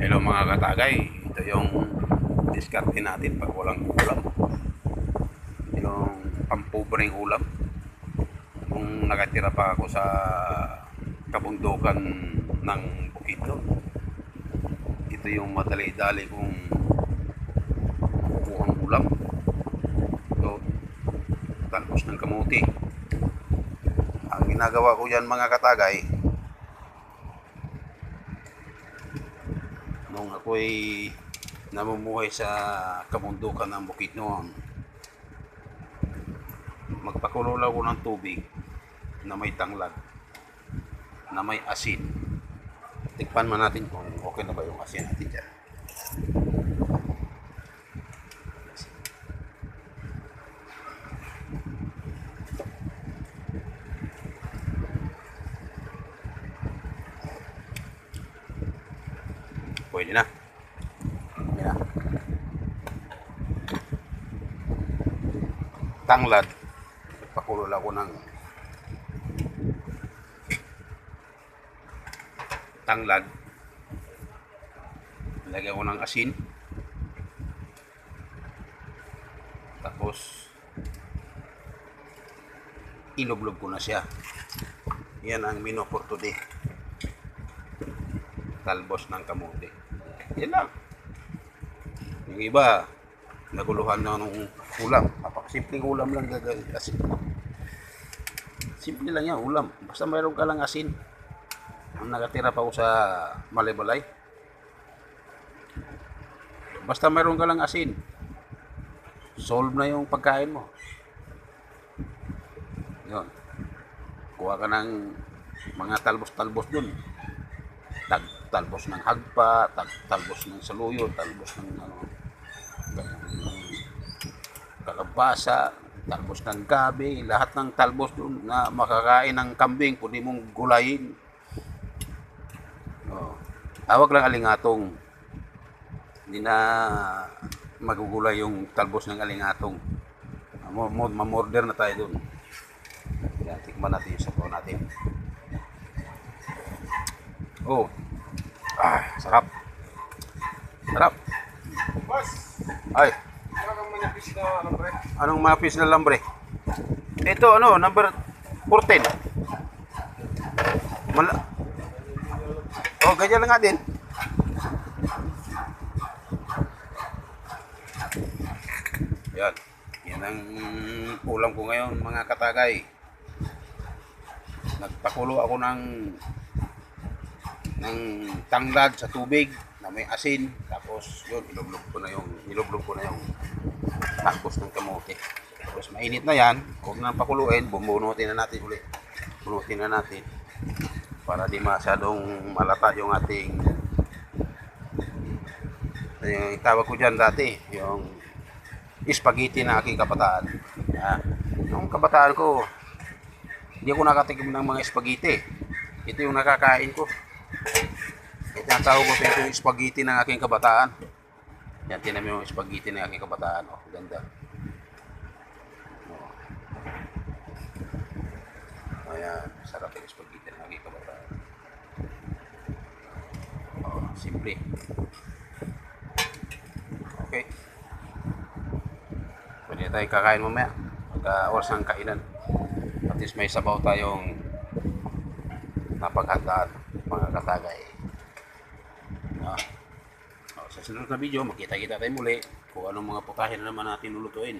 Hello mga katagay, ito yung diskarte natin pag walang ulam. Yung pampobreng ulam. Kung nakatira pa ako sa kabundukan ng Bukidnon, ito yung madali-dali kong makukuhang ulam. Ito, talbos ng kamuti. Ang ginagawa ko yan mga katagay, nung ako'y namumuhay sa kabundukan ng Bukidnon, magpakulo lang ako ng tubig na may tanglad, na may asin. Tikpan man natin kung okay na ba yung asin natin dyan. Pwede na. Yan. Tanglad. Pakulo lang ako ng tanglad. Lagyan ko ng asin. Tapos ilublob ko na siya. Yan ang menu for today. Talbos ng kamote. Yan lang. Yung iba, naguluhan na nung ulam. Simpleng ulam lang gagawin kasi. Simple lang yan, ulam. Basta mayroon ka lang asin. Ang nakatira pa ako sa Malibalay. Basta mayroon ka lang asin. Solve na yung pagkain mo. Yun. Kuha ka ng mga talbos-talbos dun. Talbos ng hagpa, talbos ng saluyo, talbos ng kalabasa, talbos ng gabi, lahat ng talbos doon na makakain ng kambing, pwede mong gulayin. Awag lang alingatong. Hindi na magugulay yung talbos ng alingatong. Mamorder na tayo doon. Yan, tikman natin yung sabaw natin. Oh. Sarap. Sarap. Boss, Ay, parang manipis na lambre. anong mapis na lambre? Ito, number 14. Oh, ganyan lang nga din. Yan. Yan ang ulam ko ngayon, mga katagay. Nagpakulo ako ng tanglad sa tubig na may asin, tapos yun, ilublob ko na yung talbos ng kamote. Tapos mainit na yan, huwag na pakuluin, bumunutin na natin ulit. Bunutin na natin para di masyadong malata yung ating, yung tawag ko dyan dati, yung spaghetti na aking kabataan. Nung kabataan ko, hindi ako nakatikim ng mga spaghetti. Ito yung nakakain ko. Ito ang tawag ko, ito yung spaghetti ng aking kabataan. Yan, tinan mo yung spaghetti ng aking kabataan. Oh, ganda. Ayan, sarap yung spaghetti ng aking kabataan. Oh, simple. Okay. Pwede tayo kakain mamaya. Pagka-oras ng kainan. At least may sabaw tayong napaghandaan, mga katagay. Sa sunod na video, makita-kita tayo muli kung anong mga putahe na naman natin lulutuin.